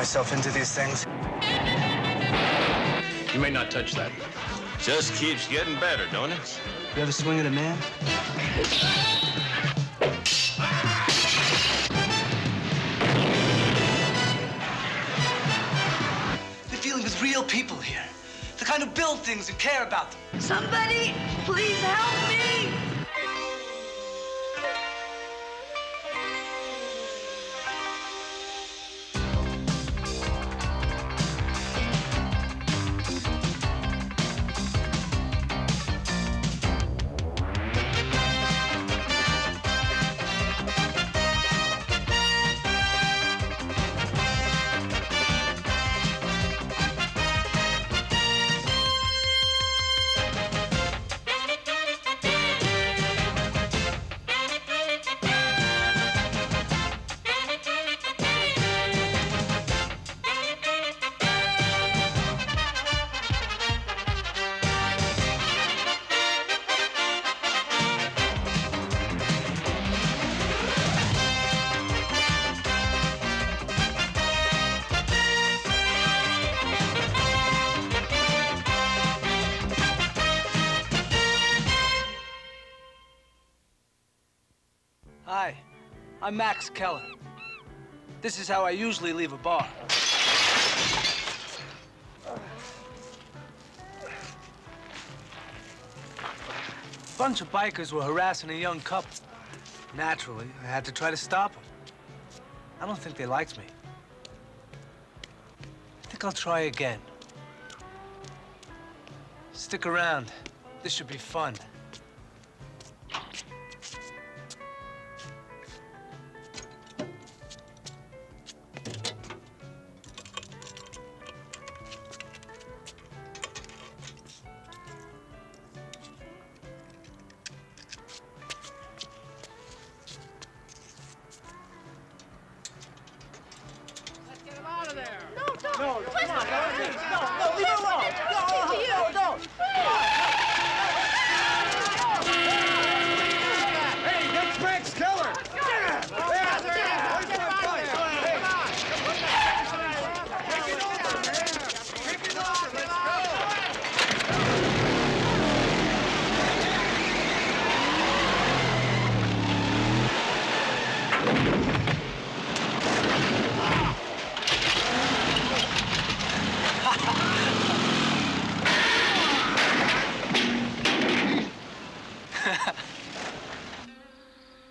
myself into these things. You may not touch that. Just keeps getting better, don't it? You ever swing at a man? We're dealing with real people here. The kind who build things and care about them. Somebody, please help me! Hi, I'm Max Keller. This is how I usually leave a bar. A bunch of bikers were harassing a young couple. Naturally, I had to try to stop them. I don't think they liked me. I think I'll try again. Stick around. This should be fun.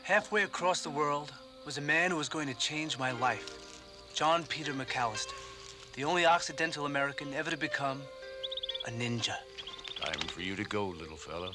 Halfway across the world was a man who was going to change my life. John Peter McAllister, the only Occidental American ever to become a ninja. Time for you to go, little fella.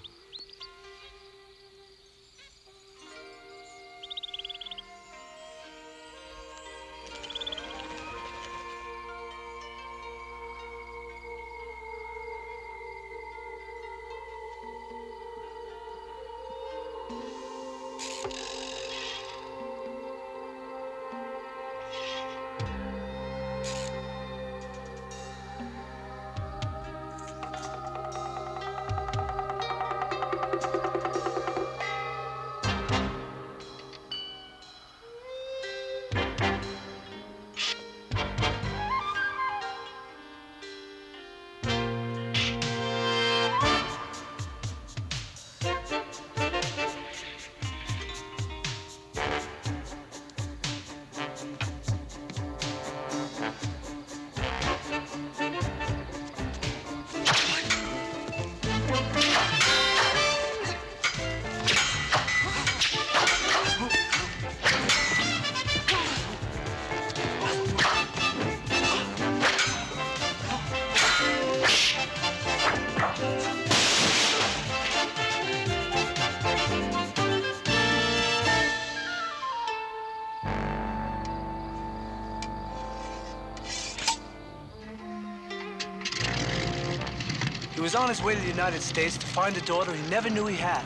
He was on his way to the United States to find a daughter he never knew he had.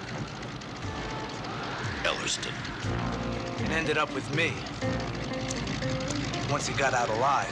Ellerston. And ended up with me. Once he got out alive.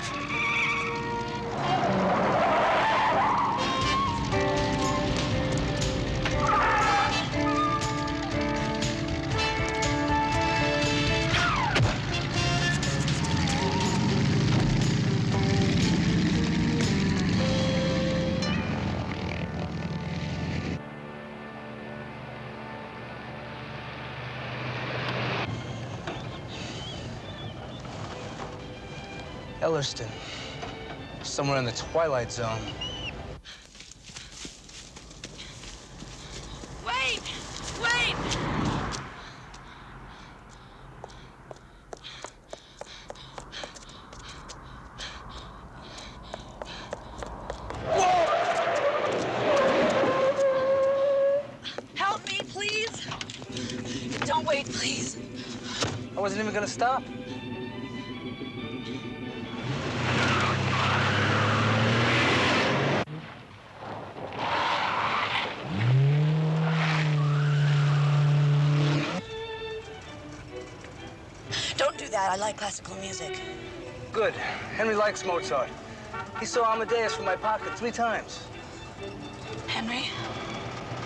Ellerston. Somewhere in the Twilight Zone. Wait! Wait! Help me, please! Don't wait, please. I wasn't even gonna stop. Don't do that. I like classical music. Good. Henry likes Mozart. He saw Amadeus from my pocket 3 times. Henry?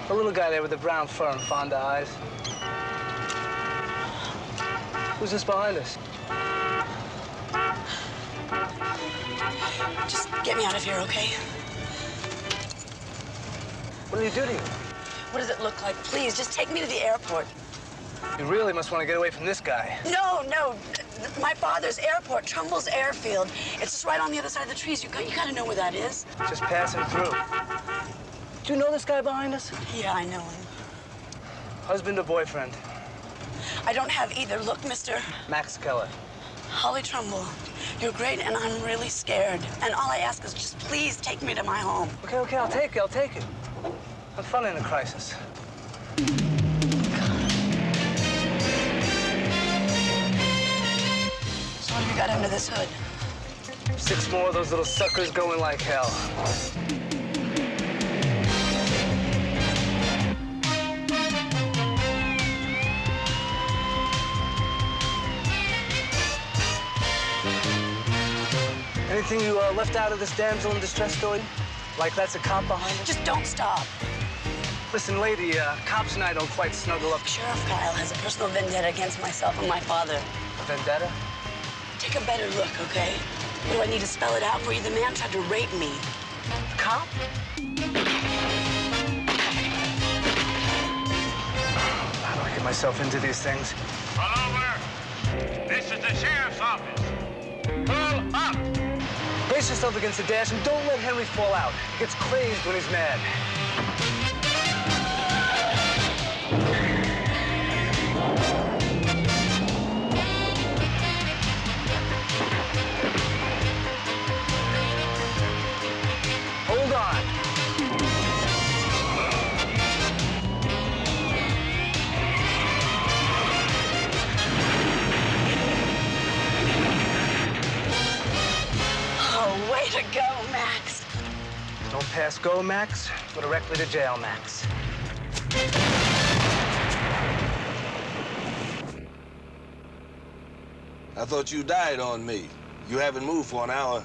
The little guy there with the brown fur and Fonda eyes. Who's this behind us? Just get me out of here, okay? What did he do to you? What does it look like? Please, just take me to the airport. You really must want to get away from this guy. No, no. My father's airport, Trumbull's airfield. It's just right on the other side of the trees. You gotta know where that is. Just passing through. Do you know this guy behind us? Yeah, I know him. Husband or boyfriend? I don't have either. Look, Mr. Max Keller. Holly Trumbull, you're great, and I'm really scared. And all I ask is just please take me to my home. Okay, I'll take it. I'm fun in a crisis. So what have you got under this hood? 6 more of those little suckers going like hell. Anything you left out of this damsel in distress story? Like that's a cop behind us? Just don't stop. Listen, lady, cops and I don't quite snuggle up. Sheriff Kyle has a personal vendetta against myself and my father. A vendetta? Take a better look, okay? Do I need to spell it out for you? The man tried to rape me. A cop? How do I get myself into these things? Pull over. This is the sheriff's office. Pull up. Brace yourself against the dash and don't let Henry fall out. He gets crazed when he's mad. Hold on. Oh, way to go, Max. Don't pass go, Max. Go directly to jail, Max. I thought you died on me. You haven't moved for an hour.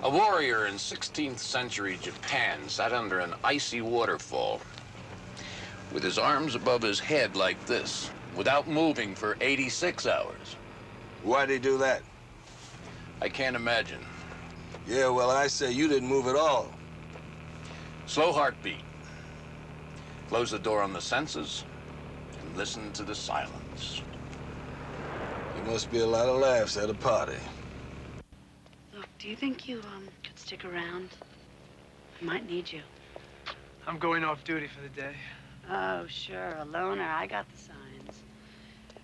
A warrior in 16th century Japan sat under an icy waterfall with his arms above his head like this, without moving for 86 hours. Why'd he do that? I can't imagine. Yeah, well, I say you didn't move at all. Slow heartbeat. Close the door on the senses and listen to the silence. There must be a lot of laughs at a party. Look, do you think you, could stick around? I might need you. I'm going off duty for the day. Oh, sure, a loner. I got the signs.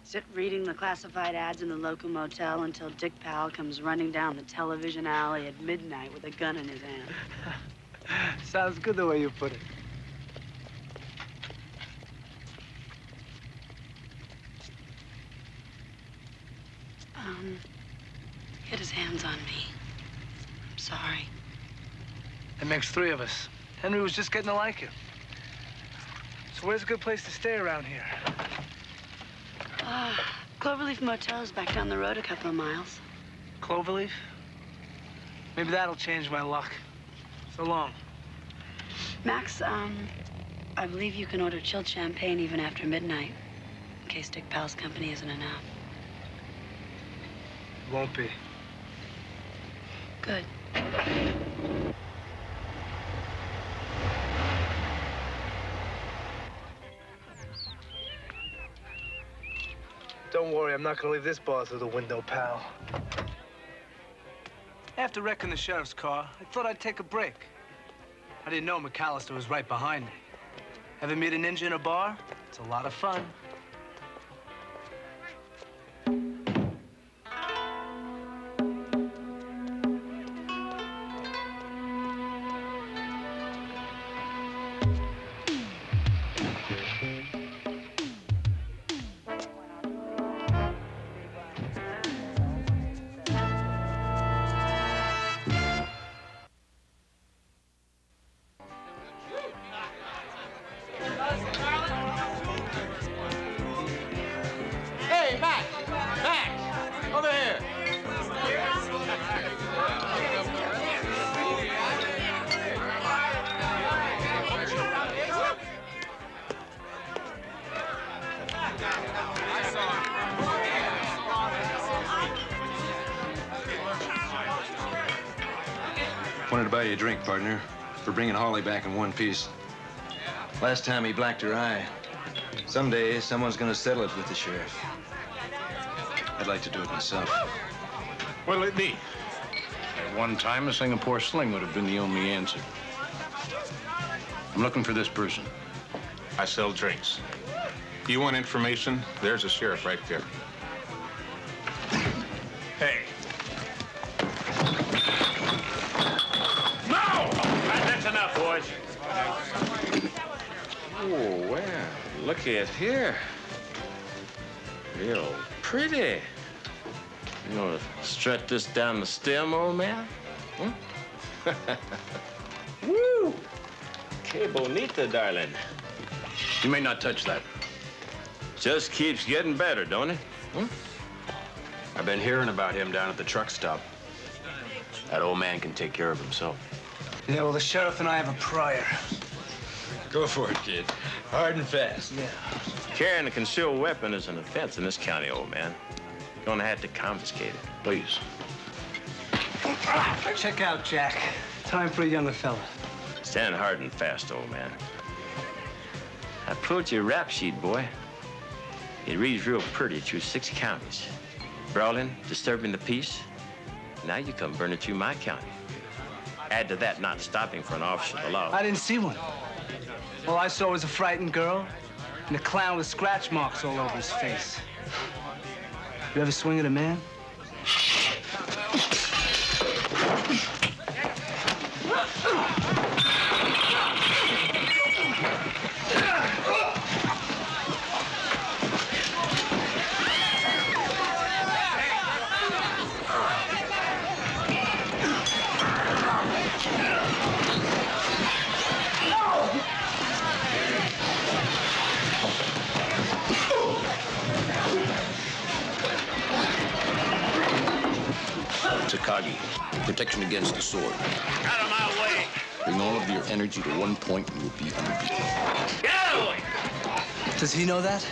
Sit reading the classified ads in the local motel until Dick Powell comes running down the television alley at midnight with a gun in his hand. Sounds good the way you put it. Get his hands on me. I'm sorry. That makes 3 of us. Henry was just getting to like you. So where's a good place to stay around here? Cloverleaf Motel's back down the road a couple of miles. Cloverleaf? Maybe that'll change my luck. So long. Max, I believe you can order chilled champagne even after midnight, in case Dick Powell's company isn't enough. Won't be. Good. Don't worry, I'm not gonna leave this bar through the window, pal. After wrecking the sheriff's car, I thought I'd take a break. I didn't know McAllister was right behind me. Ever meet a ninja in a bar? It's a lot of fun. Hey, Max! Max! Over here! Wanted to buy you a drink, partner, for bringing Holly back in one piece. Last time he blacked her eye. Someday, someone's gonna settle it with the sheriff. I'd like to do it myself. What'll it be? At one time, a Singapore sling would have been the only answer. I'm looking for this person. I sell drinks. You want information? There's a sheriff right there. Hey. No! That's enough, boys. Oh, well, look at here. Real pretty. You gonna strut this down the stem, old man? Huh? Woo! Que bonita, darling. You may not touch that. Just keeps getting better, don't it? Huh? I've been hearing about him down at the truck stop. That old man can take care of himself. Yeah, well, the sheriff and I have a prior. Go for it, kid. Hard and fast. Yeah. Carrying a concealed weapon is an offense in this county, old man. You're gonna have to confiscate it. Please. Check out Jack. Time for a younger fella. Stand hard and fast, old man. I pulled your rap sheet, boy. It reads real pretty through 6 counties. Brawling, disturbing the peace. Now you come burning through my county. Add to that not stopping for an officer of the law. I didn't see one. All I saw was a frightened girl and a clown with scratch marks all over his face. You ever swing at a man? Takagi, protection against the sword. Out of my way! Bring all of your energy to one point and you'll be unbeaten. Get out of the way! Does he know that?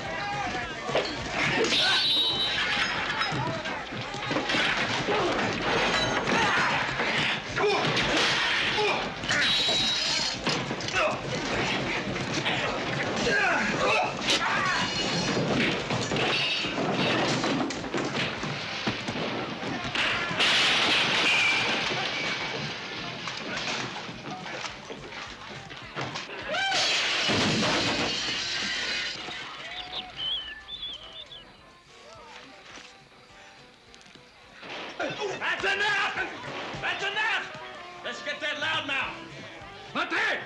That's enough! That's enough! Let's get that loudmouth! Not there!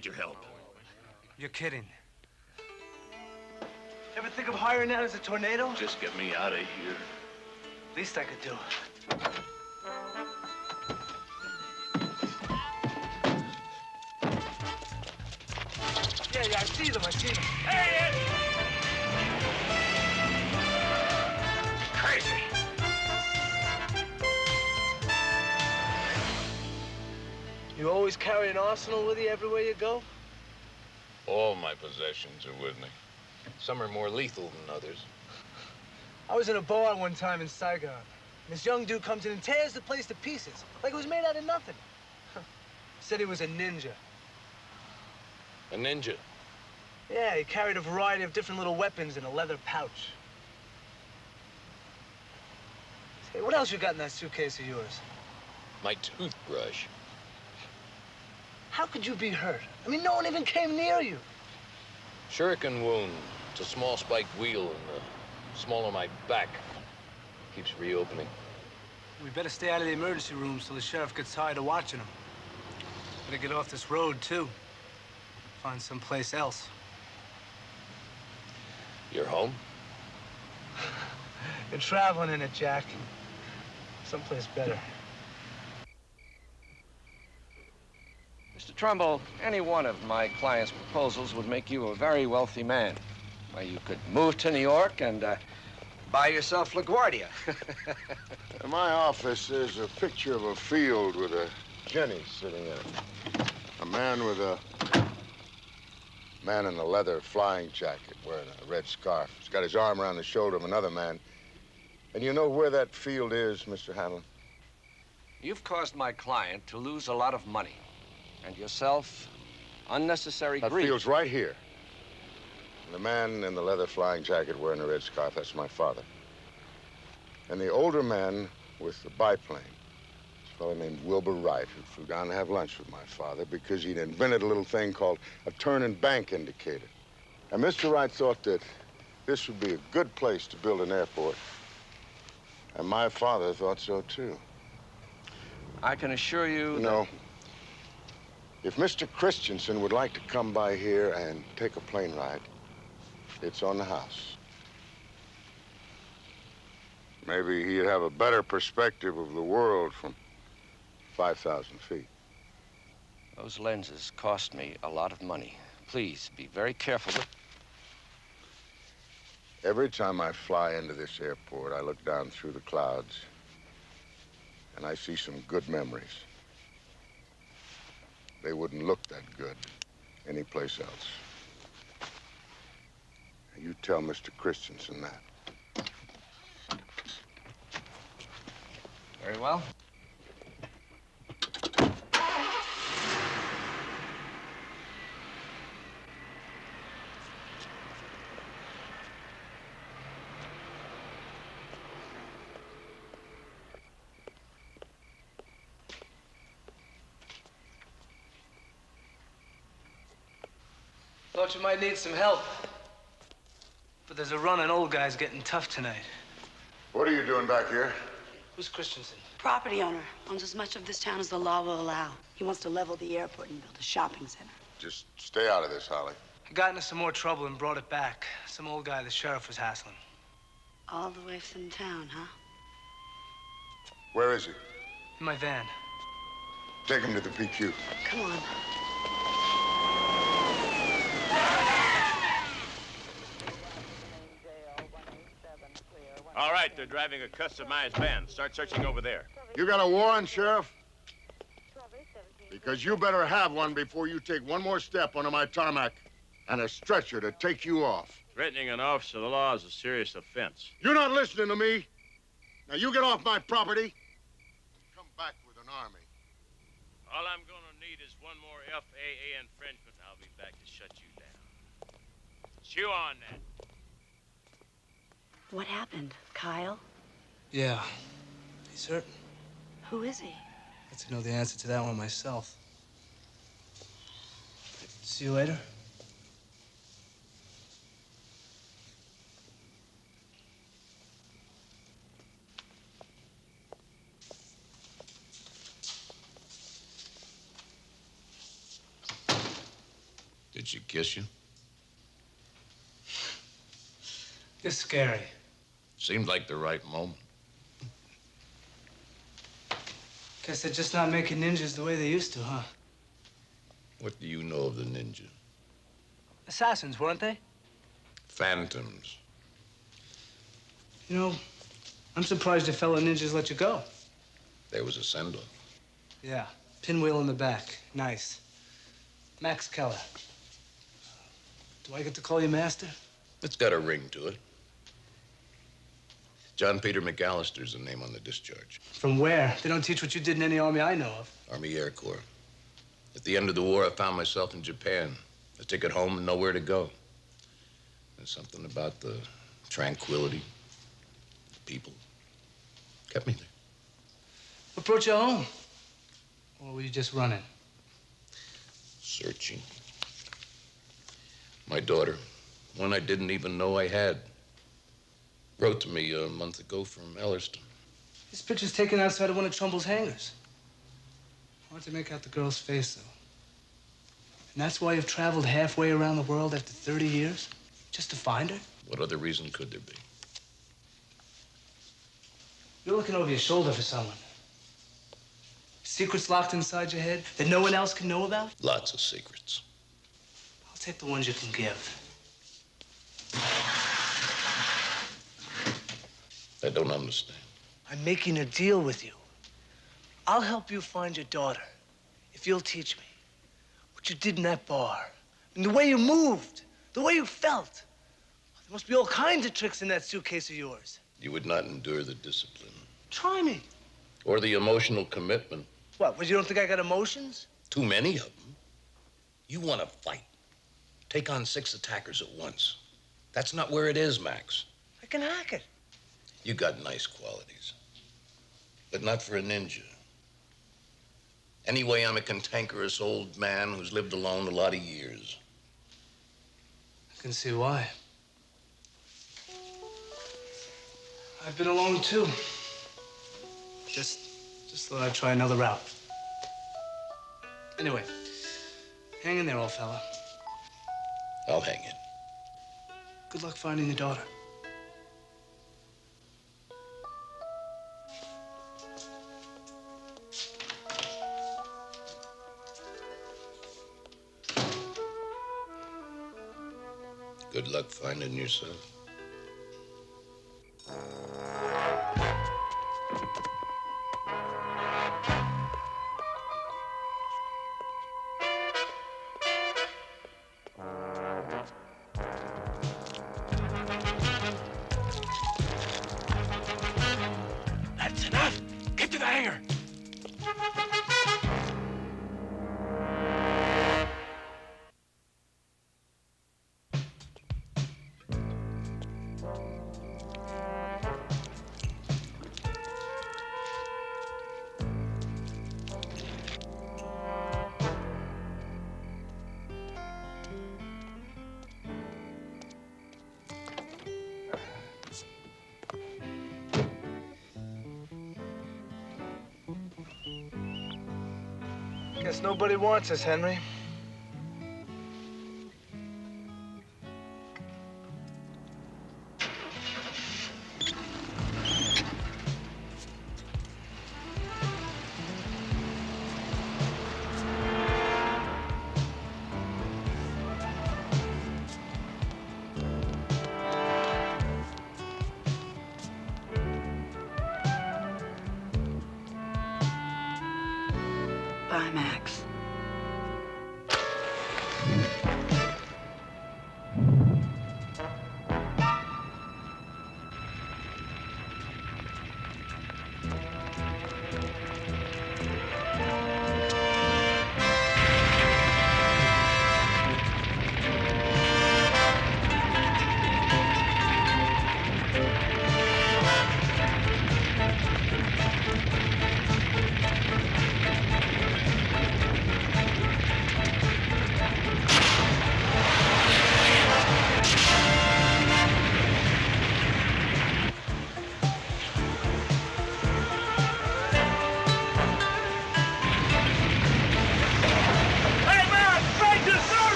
need your help. You're kidding. Ever think of hiring out as a tornado? Just get me out of here. Least I could do. Yeah, I see them. Hey, Ed! Crazy! You always carry an arsenal with you everywhere you go? All my possessions are with me. Some are more lethal than others. I was in a bar one time in Saigon. This young dude comes in and tears the place to pieces, like it was made out of nothing. Said he was a ninja. A ninja? Yeah, he carried a variety of different little weapons in a leather pouch. Hey, what else you got in that suitcase of yours? My toothbrush. How could you be hurt? I mean, no one even came near you. Shuriken wound. It's a small spiked wheel in the small of my back. Keeps reopening. We better stay out of the emergency rooms till the sheriff gets tired of watching them. Better get off this road, too. Find someplace else. You're home? You're traveling in it, Jack. Someplace better. Mr. Trumbull, any one of my client's proposals would make you a very wealthy man. Why, you could move to New York and buy yourself LaGuardia. In my office, there's a picture of a field with a Jenny sitting in it. A man in a leather flying jacket wearing a red scarf. He's got his arm around the shoulder of another man. And you know where that field is, Mr. Hanlon? You've caused my client to lose a lot of money. And yourself, unnecessary grief. That field's right here. And the man in the leather flying jacket wearing the red scarf, that's my father. And the older man with the biplane, a fellow named Wilbur Wright, who flew down to have lunch with my father because he'd invented a little thing called a turn and bank indicator. And Mr. Wright thought that this would be a good place to build an airport. And my father thought so, too. I can assure you that... No. If Mr. Christensen would like to come by here and take a plane ride, it's on the house. Maybe he'd have a better perspective of the world from 5,000 feet. Those lenses cost me a lot of money. Please, be very careful with... Every time I fly into this airport, I look down through the clouds, and I see some good memories. They wouldn't look that good anyplace else. You tell Mr. Christensen that. Very well. Thought you might need some help. But there's a run on old guys getting tough tonight. What are you doing back here? Who's Christensen? Property owner. Owns as much of this town as the law will allow. He wants to level the airport and build a shopping center. Just stay out of this, Holly. I got into some more trouble and brought it back. Some old guy the sheriff was hassling. All the way from town, huh? Where is he? In my van. Take him to the PQ. Come on. All right, they're driving a customized van. Start searching over there. You got a warrant, Sheriff? Because you better have one before you take one more step onto my tarmac and a stretcher to take you off. Threatening an officer of the law is a serious offense. You're not listening to me. Now you get off my property. Come back with an army. All I'm gonna need is one more FAA infringement. I'll be back to shut you down. Chew on that. What happened? Kyle? Yeah. He's hurt. Who is he? I'd like to know the answer to that one myself. See you later. she kiss you? You're scary. Seemed like the right moment. Guess they're just not making ninjas the way they used to, huh? What do you know of the ninja? Assassins, weren't they? Phantoms. You know, I'm surprised your fellow ninjas let you go. There was a send-off. Yeah, pinwheel in the back. Nice. Max Keller. Do I get to call you Master? It's got a ring to it. John Peter McAllister's the name on the discharge. From where? They don't teach what you did in any army I know of. Army Air Corps. At the end of the war, I found myself in Japan. A ticket home and nowhere to go. There's something about the tranquility, the people, kept me there. What brought you home? Or were you just running? Searching. My daughter, one I didn't even know I had, wrote to me a month ago from Ellerston. This picture's taken outside of one of Trumbull's hangars. Hard to make out the girl's face, though. And that's why you've traveled halfway around the world after 30 years? Just to find her? What other reason could there be? You're looking over your shoulder for someone. Secrets locked inside your head that no one else can know about? Lots of secrets. I'll take the ones you can give. I don't understand. I'm making a deal with you. I'll help you find your daughter if you'll teach me what you did in that bar. And the way you moved, the way you felt. There must be all kinds of tricks in that suitcase of yours. You would not endure the discipline. Try me. Or the emotional commitment. What, you don't think I got emotions? Too many of them. You want to fight. Take on 6 attackers at once. That's not where it is, Max. I can hack it. You got nice qualities. But not for a ninja. Anyway, I'm a cantankerous old man who's lived alone a lot of years. I can see why. I've been alone, too. Just thought I'd try another route. Anyway, hang in there, old fella. I'll hang in. Good luck finding your daughter. Good luck finding yourself. That's enough. Get to the hangar. Guess nobody wants us, Henry. Bye, Max.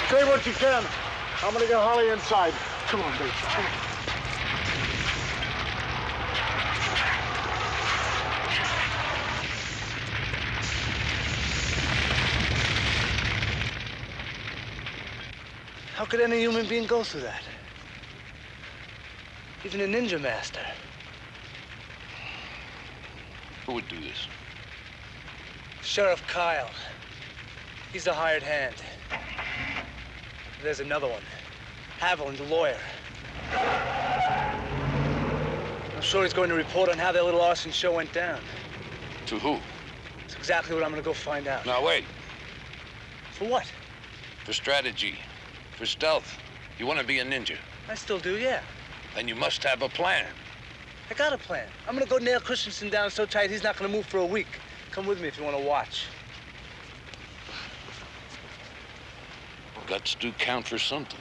Say what you can. I'm gonna get Holly inside. Come on, baby. Come on. How could any human being go through that? Even a ninja master. Who would do this? Sheriff Kyle. He's the hired hand. There's another one. Haviland, the lawyer. I'm sure he's going to report on how their little arson show went down. To who? That's exactly what I'm going to go find out. Now, wait. For what? For strategy. For stealth. You want to be a ninja. I still do, yeah. Then you must have a plan. I got a plan. I'm going to go nail Christensen down so tight he's not going to move for a week. Come with me if you want to watch. Guts do count for something.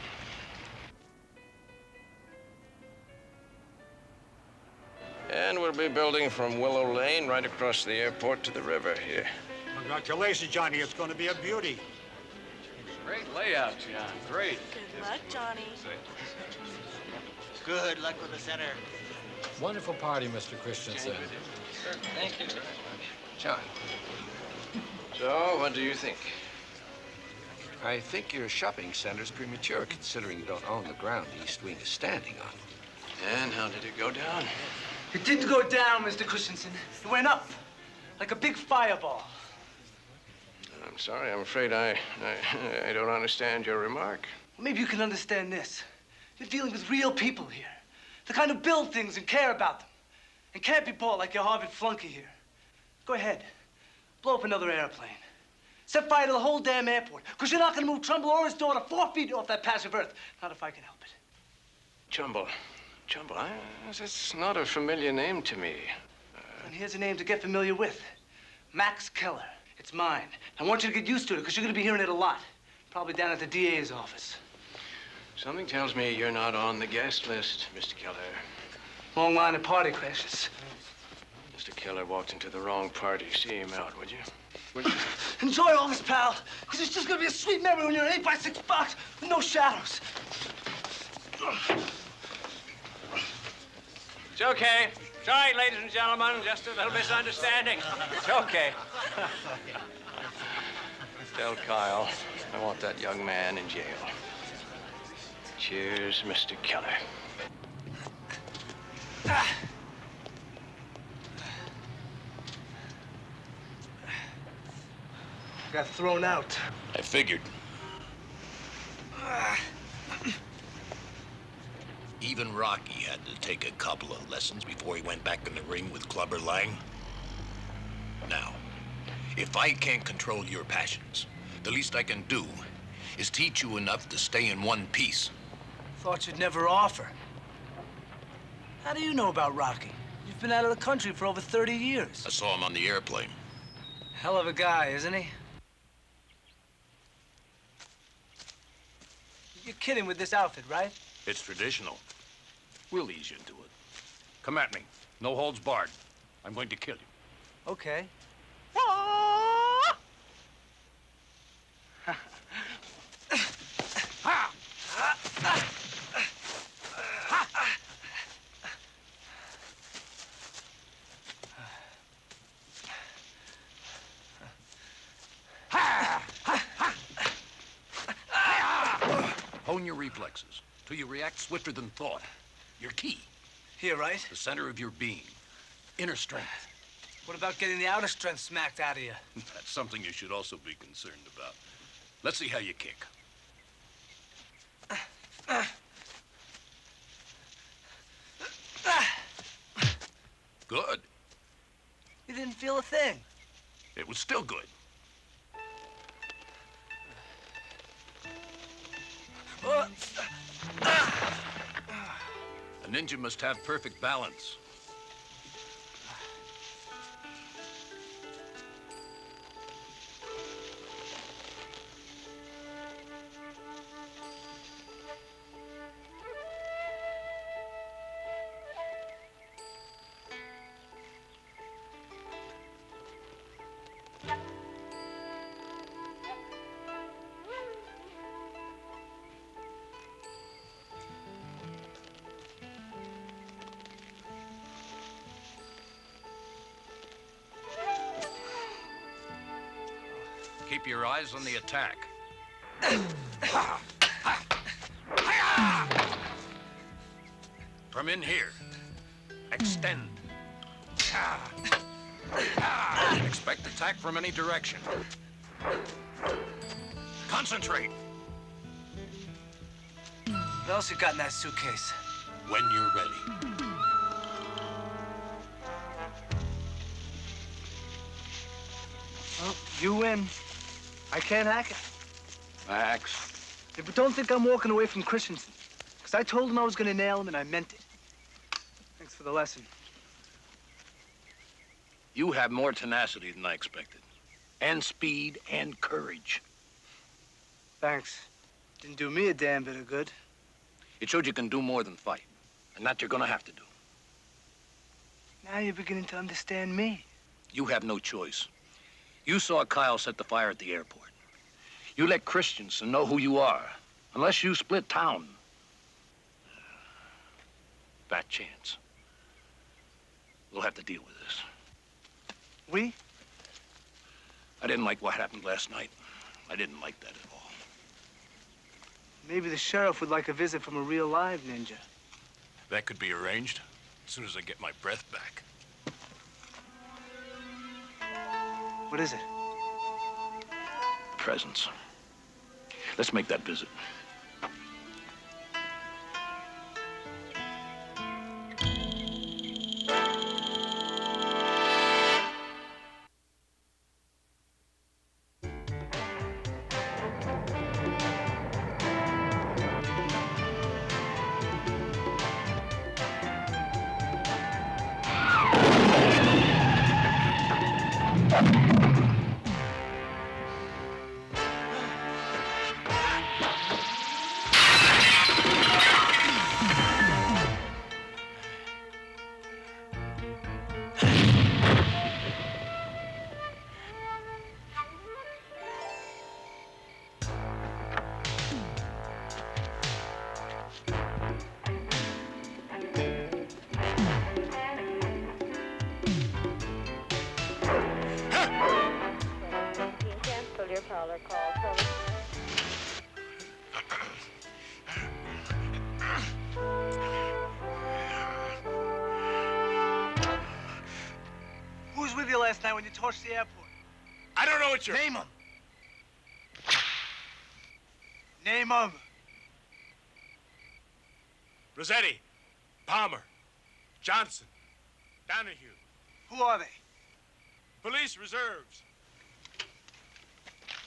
And we'll be building from Willow Lane right across the airport to the river here. Congratulations, Johnny. It's going to be a beauty. Great layout, John. Great. Good luck, Johnny. Good luck with the center. Wonderful party, Mr. Christensen. Thank you. John. So, what do you think? I think your shopping center's premature, considering you don't own the ground the East Wing is standing on. And how did it go down? It didn't go down, Mr. Christensen. It went up, like a big fireball. I'm sorry. I'm afraid I don't understand your remark. Well, maybe you can understand this. You're dealing with real people here. The kind who build things and care about them. And can't be bought like your Harvard flunky here. Go ahead. Blow up another airplane. Set fire to the whole damn airport. Because you're not going to move Trumbull or his daughter 4 feet off that patch of earth. Not if I can help it. Trumbull. That's not a familiar name to me. And here's a name to get familiar with. Max Keller. It's mine. I want you to get used to it because you're going to be hearing it a lot. Probably down at the DA's office. Something tells me you're not on the guest list, Mr. Keller. Long line of party crashes. Mr. Keller walked into the wrong party. See him out, would you? Enjoy all this, pal, because it's just going to be a sweet memory when you're in an 8x6 box with no shadows. It's okay. It's all right, ladies and gentlemen. Just a little misunderstanding. It's okay. Tell Kyle I want that young man in jail. Cheers, Mr. Keller. Got thrown out. I figured. Even Rocky had to take a couple of lessons before he went back in the ring with Clubber Lang. If I can't control your passions, the least I can do is teach you enough to stay in one piece. Thought you'd never offer. How do you know about Rocky? You've been out of the country for over 30 years. I saw him on the airplane. Hell of a guy, isn't he? You're kidding with this outfit, right? It's traditional. We'll ease you into it. Come at me. No holds barred. I'm going to kill you. Okay. Hone your reflexes till you react swifter than thought. Your key. Here, right? The center of your being. Inner strength. What about getting the outer strength smacked out of you? That's something you should also be concerned about. Let's see how you kick. Good. You didn't feel a thing. It was still good. A ninja must have perfect balance. Keep your eyes on the attack. From in here. Extend. Expect attack from any direction. Concentrate. What else you got in that suitcase? When you're ready. Well, you win. I can't hack it. Max. Yeah, but don't think I'm walking away from Christensen. Because I told him I was going to nail him, and I meant it. Thanks for the lesson. You have more tenacity than I expected. And speed and courage. Thanks. Didn't do me a damn bit of good. It showed you can do more than fight. And that you're gonna have to do. Now you're beginning to understand me. You have no choice. You saw Kyle set the fire at the airport. You let Christensen know who you are. Unless you split town. Fat chance. We'll have to deal with this. We? I didn't like what happened last night. I didn't like that at all. Maybe the sheriff would like a visit from a real live ninja. That could be arranged as soon as I get my breath back. What is it? Presents. Let's make that visit. Who was with you last night when you torched the airport? I don't know what you're... Name them. Name them. Rossetti, Palmer, Johnson, Donahue. Who are they? Police reserves.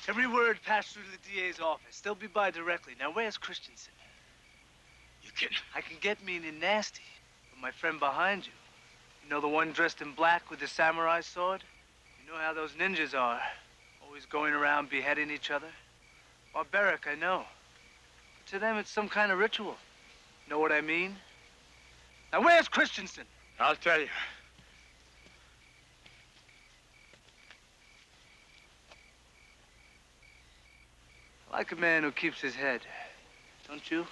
Every word passed through the DA's office. They'll be by directly. Now, where's Christensen? You kidding? I can get mean and nasty, but my friend behind you, you know the one dressed in black with the samurai sword? You know how those ninjas are, always going around beheading each other? Barbaric, I know. But to them, it's some kind of ritual. Know what I mean? Now, where's Christensen? I'll tell you. I like a man who keeps his head. Don't you?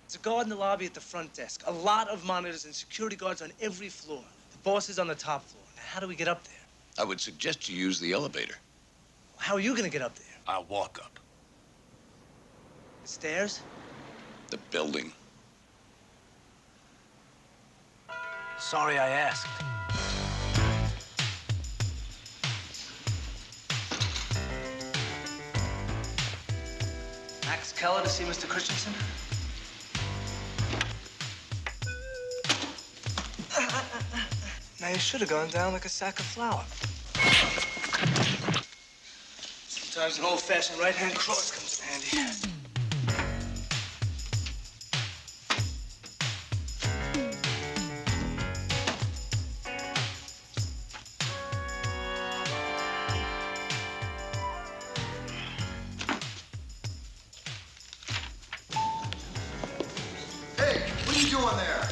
There's a guard in the lobby at the front desk. A lot of monitors and security guards on every floor. The boss is on the top floor. Now, how do we get up there? I would suggest you use the elevator. How are you gonna get up there? I'll walk up. The stairs? The building. Sorry I asked. Max Keller to see Mr. Christensen? Now, you should have gone down like a sack of flour. Sometimes an old-fashioned right-hand cross comes in handy. Hey, what are you doing there?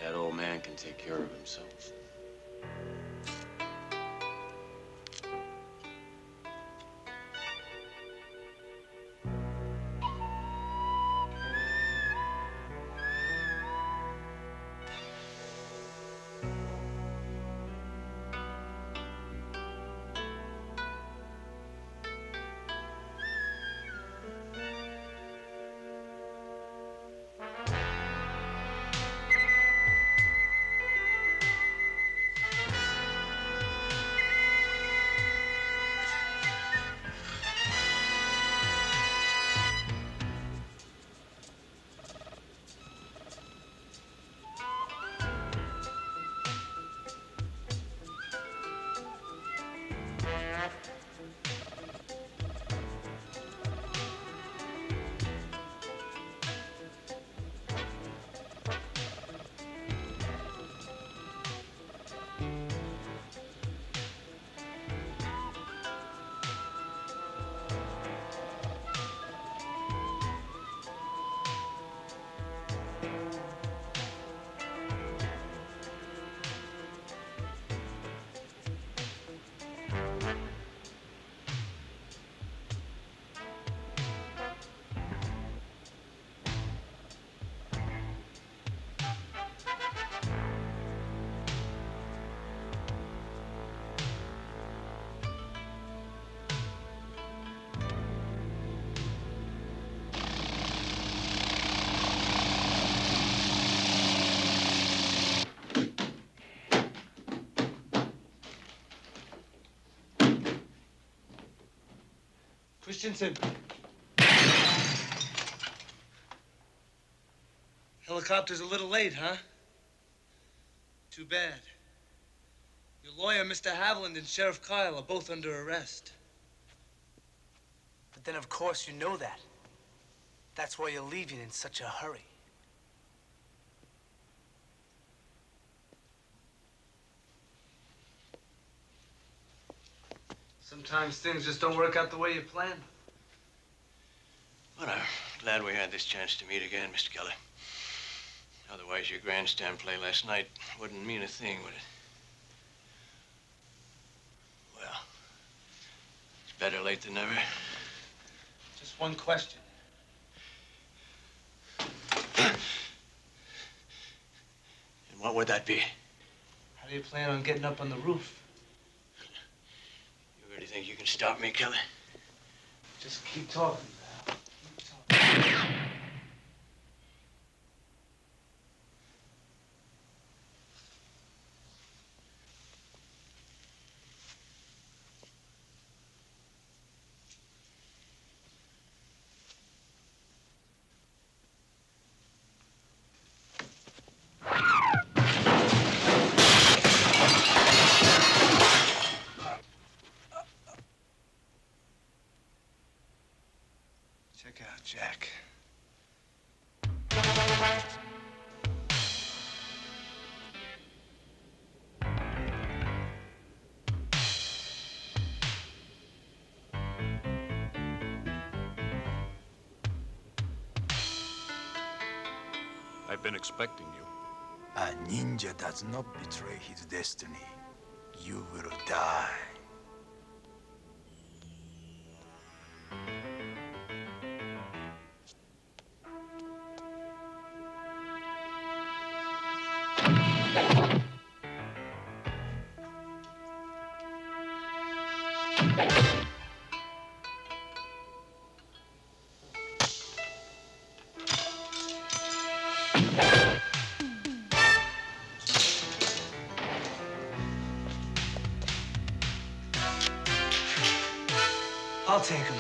That old man can take care of himself. Christensen. Helicopter's a little late, huh? Too bad. Your lawyer, Mr. Haviland, and Sheriff Kyle are both under arrest. But then, of course, you know that. That's why you're leaving in such a hurry. Sometimes things just don't work out the way you planned. Well, I'm glad we had this chance to meet again, Mr. Keller. Otherwise, your grandstand play last night wouldn't mean a thing, would it? Well, it's better late than never. Just one question. And what would that be? How do you plan on getting up on the roof? You really think you can stop me, Kelly? Just keep talking, pal. Check out Jack. I've been expecting you. A ninja does not betray his destiny. You will die. I'll take him.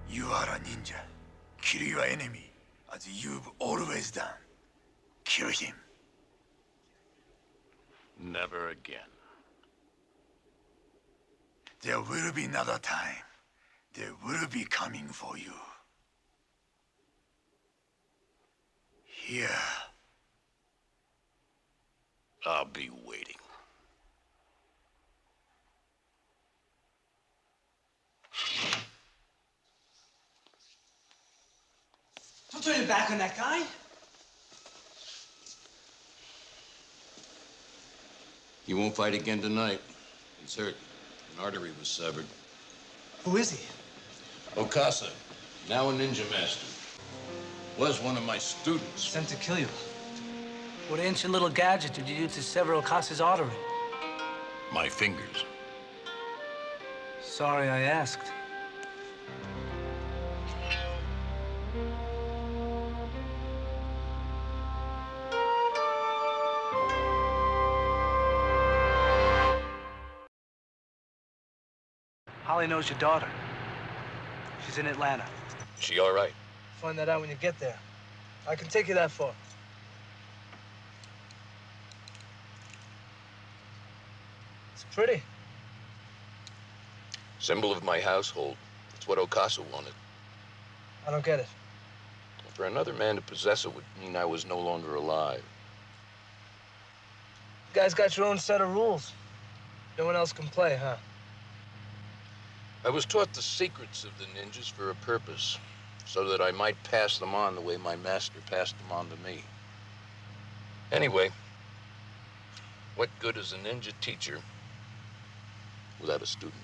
You are a ninja. Kill your enemy, as you've always done. Kill him. Never again. There will be another time. They will be coming for you. Here. I'll be waiting. Don't turn your back on that guy. You won't fight again tonight. He's hurt. An artery was severed. Who is he? Okasa, now a ninja master. Was one of my students. Sent to kill you. What ancient little gadget did you use to sever Okasa's artery? My fingers. Sorry I asked. Holly knows your daughter. She's in Atlanta. She all right? Find that out when you get there. I can take you that far. It's pretty. Symbol of my household. It's what Okasa wanted. I don't get it. For another man to possess it would mean I was no longer alive. You guys got your own set of rules. No one else can play, huh? I was taught the secrets of the ninjas for a purpose, so that I might pass them on the way my master passed them on to me. Anyway, what good is a ninja teacher without a student?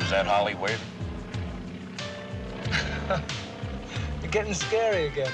Is that Holly waving? You're getting scary again.